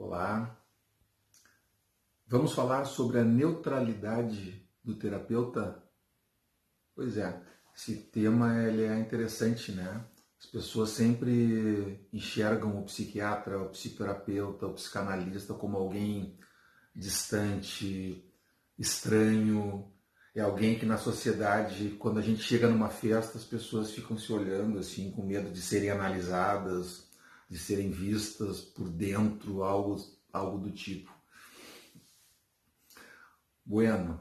Olá, vamos falar sobre a neutralidade do terapeuta? Pois é, esse tema ele é interessante, né? As pessoas sempre enxergam o psiquiatra, o psicoterapeuta, o psicanalista como alguém distante, estranho, é alguém que na sociedade, quando a gente chega numa festa, as pessoas ficam se olhando assim, com medo de serem analisadas, de serem vistas por dentro, algo do tipo. Bueno,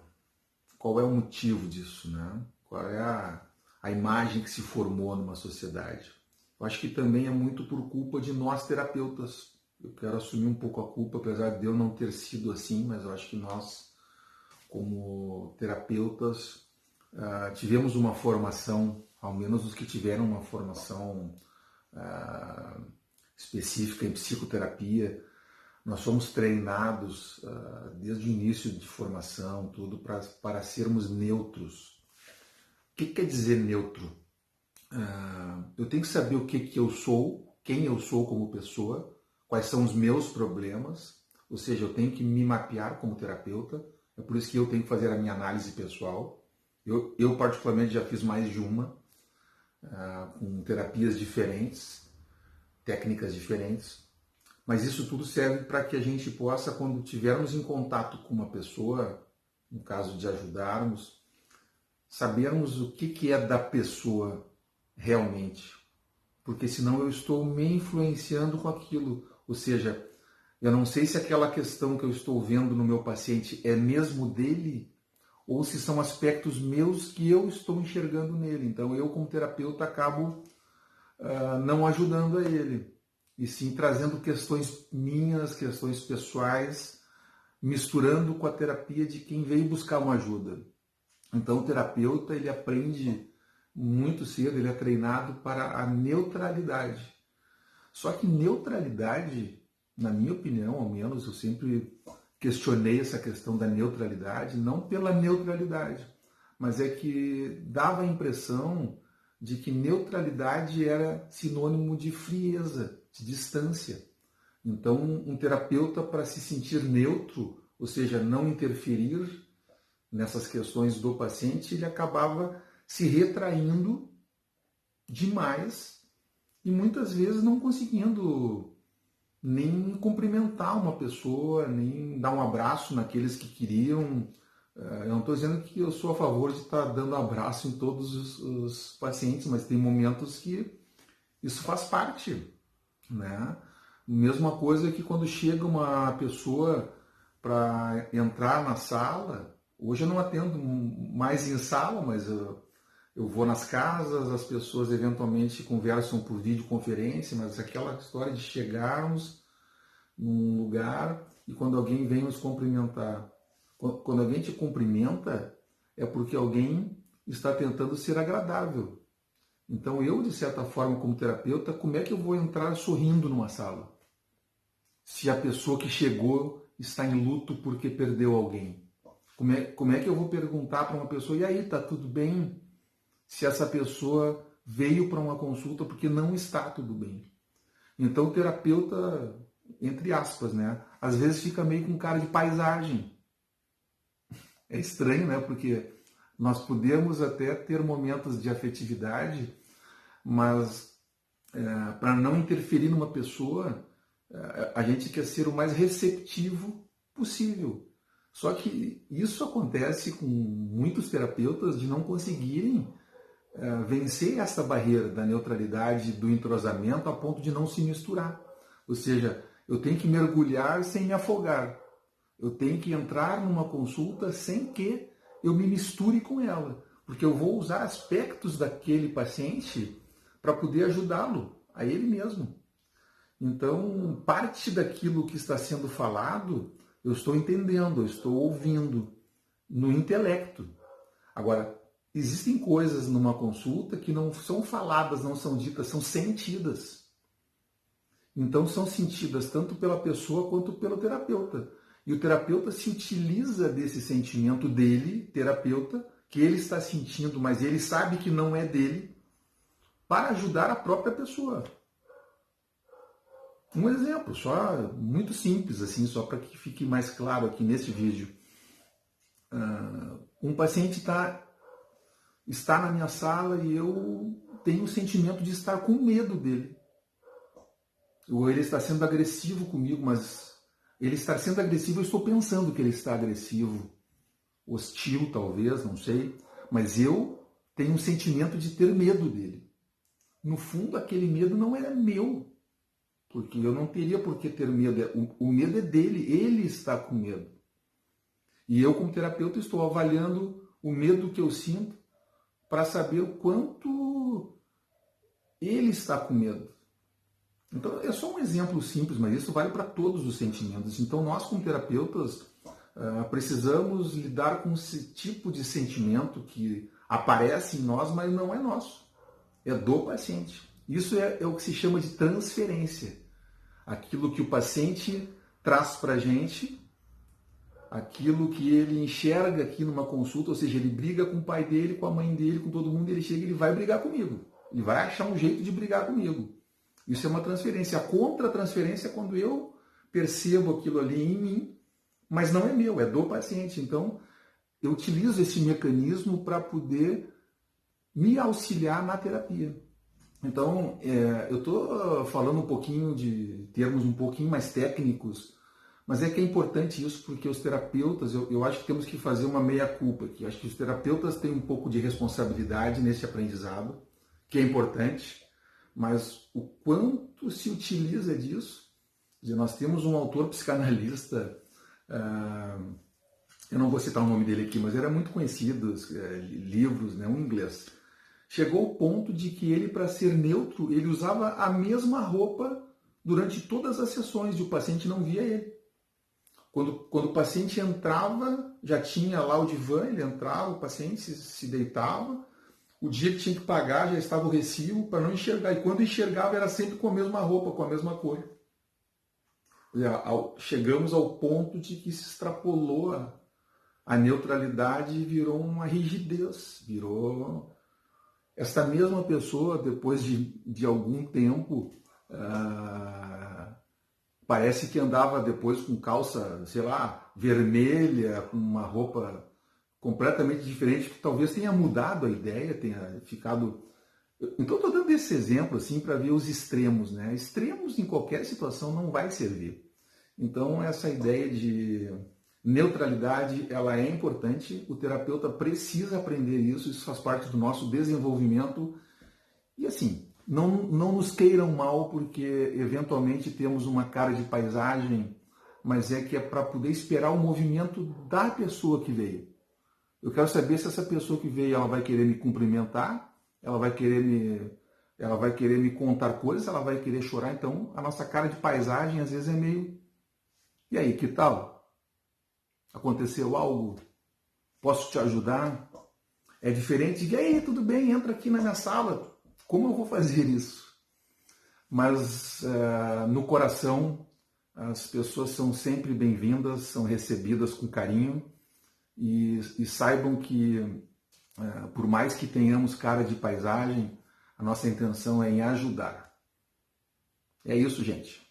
qual é o motivo disso, né? Qual é a imagem que se formou numa sociedade? Eu acho que também é muito por culpa de nós terapeutas. Eu quero assumir um pouco a culpa, apesar de eu não ter sido assim, mas eu acho que nós, como terapeutas, tivemos uma formação, ao menos os que tiveram uma formação específica em psicoterapia, nós somos treinados desde o início de formação, tudo para sermos neutros. O que quer dizer neutro? Eu tenho que saber o que eu sou, quem eu sou como pessoa, quais são os meus problemas, ou seja, eu tenho que me mapear como terapeuta, é por isso que eu tenho que fazer a minha análise pessoal. Eu particularmente já fiz mais de uma, com terapias diferentes, técnicas diferentes, mas isso tudo serve para que a gente possa, quando tivermos em contato com uma pessoa, no caso de ajudarmos, sabermos o que é da pessoa realmente. Porque senão eu estou me influenciando com aquilo. Ou seja, eu não sei se aquela questão que eu estou vendo no meu paciente é mesmo dele ou se são aspectos meus que eu estou enxergando nele. Então eu, como terapeuta, acabo não ajudando a ele, e sim trazendo questões minhas, questões pessoais, misturando com a terapia de quem veio buscar uma ajuda. Então o terapeuta, ele aprende muito cedo, ele é treinado para a neutralidade. Só que neutralidade, na minha opinião, ao menos, eu sempre questionei essa questão da neutralidade, não pela neutralidade, mas é que dava a impressão de que neutralidade era sinônimo de frieza, de distância. Então, um terapeuta, para se sentir neutro, ou seja, não interferir nessas questões do paciente, ele acabava se retraindo demais e muitas vezes não conseguindo nem cumprimentar uma pessoa, nem dar um abraço naqueles que queriam. Eu não estou dizendo que eu sou a favor de estar dando abraço em todos os pacientes, mas tem momentos que isso faz parte, né? Mesma coisa que quando chega uma pessoa para entrar na sala, hoje eu não atendo mais em sala, mas eu vou nas casas, as pessoas eventualmente conversam por videoconferência, mas aquela história de chegarmos num lugar e quando alguém vem nos cumprimentar. Quando alguém te cumprimenta, é porque alguém está tentando ser agradável. Então eu, de certa forma, como terapeuta, como é que eu vou entrar sorrindo numa sala? Se a pessoa que chegou está em luto porque perdeu alguém. Como é que eu vou perguntar para uma pessoa, e aí, tá tudo bem? Se essa pessoa veio para uma consulta porque não está tudo bem. Então o terapeuta, entre aspas, né, às vezes fica meio com cara de paisagem. É estranho, né, porque nós podemos até ter momentos de afetividade, mas para não interferir numa pessoa, a gente quer ser o mais receptivo possível. Só que isso acontece com muitos terapeutas de não conseguirem vencer essa barreira da neutralidade, do entrosamento, a ponto de não se misturar. Ou seja, eu tenho que mergulhar sem me afogar. Eu tenho que entrar numa consulta sem que eu me misture com ela. Porque eu vou usar aspectos daquele paciente para poder ajudá-lo, a ele mesmo. Então, parte daquilo que está sendo falado, eu estou entendendo, eu estou ouvindo no intelecto. Agora, existem coisas numa consulta que não são faladas, não são ditas, são sentidas. Então, são sentidas tanto pela pessoa quanto pelo terapeuta. E o terapeuta se utiliza desse sentimento dele, terapeuta, que ele está sentindo, mas ele sabe que não é dele, para ajudar a própria pessoa. Um exemplo, só muito simples, assim, só para que fique mais claro aqui nesse vídeo. Um paciente está na minha sala e eu tenho o sentimento de estar com medo dele. Ou ele está sendo agressivo comigo, mas ele está sendo agressivo, eu estou pensando que ele está agressivo, hostil talvez, não sei, mas eu tenho um sentimento de ter medo dele. No fundo, aquele medo não é meu, porque eu não teria por que ter medo. O medo é dele, ele está com medo. E eu, como terapeuta, estou avaliando o medo que eu sinto para saber o quanto ele está com medo. Então, é só um exemplo simples, mas isso vale para todos os sentimentos. Então, nós, como terapeutas, precisamos lidar com esse tipo de sentimento que aparece em nós, mas não é nosso. É do paciente. Isso é o que se chama de transferência. Aquilo que o paciente traz para a gente, aquilo que ele enxerga aqui numa consulta, ou seja, ele briga com o pai dele, com a mãe dele, com todo mundo, ele chega e ele vai brigar comigo. Ele vai achar um jeito de brigar comigo. Isso é uma transferência. A contra-transferência é quando eu percebo aquilo ali em mim, mas não é meu, é do paciente. Então, eu utilizo esse mecanismo para poder me auxiliar na terapia. Então, eu estou falando um pouquinho de termos um pouquinho mais técnicos, mas é que é importante isso porque os terapeutas, eu acho que temos que fazer uma meia-culpa aqui. Eu acho que os terapeutas têm um pouco de responsabilidade nesse aprendizado, que é importante, mas o quanto se utiliza disso. Quer dizer, nós temos um autor psicanalista, eu não vou citar o nome dele aqui, mas era muito conhecido, livros, né, um inglês. Chegou ao ponto de que ele, para ser neutro, ele usava a mesma roupa durante todas as sessões e o paciente não via ele. Quando o paciente entrava, já tinha lá o divã, ele entrava, o paciente se deitava, o dia que tinha que pagar já estava o recibo para não enxergar. E quando enxergava era sempre com a mesma roupa, com a mesma cor. Chegamos ao ponto de que se extrapolou a neutralidade e virou uma rigidez. Virou... Esta mesma pessoa, depois de algum tempo, parece que andava depois com calça, sei lá, vermelha, com uma roupa completamente diferente, que talvez tenha mudado a ideia, tenha ficado... Então, estou dando esse exemplo assim para ver os extremos, né? Extremos em qualquer situação não vai servir. Então, essa ideia de neutralidade, ela é importante, o terapeuta precisa aprender isso faz parte do nosso desenvolvimento. E assim, não nos queiram mal porque eventualmente temos uma cara de paisagem, mas é que é para poder esperar o movimento da pessoa que veio. Eu quero saber se essa pessoa que veio, ela vai querer me cumprimentar, ela vai querer me contar coisas, ela vai querer chorar. Então, a nossa cara de paisagem às vezes é meio... E aí, que tal? Aconteceu algo? Posso te ajudar? É diferente de, e aí, tudo bem, entra aqui na minha sala. Como eu vou fazer isso? Mas no coração, as pessoas são sempre bem-vindas, são recebidas com carinho e saibam que, por mais que tenhamos cara de paisagem, a nossa intenção é em ajudar. É isso, gente.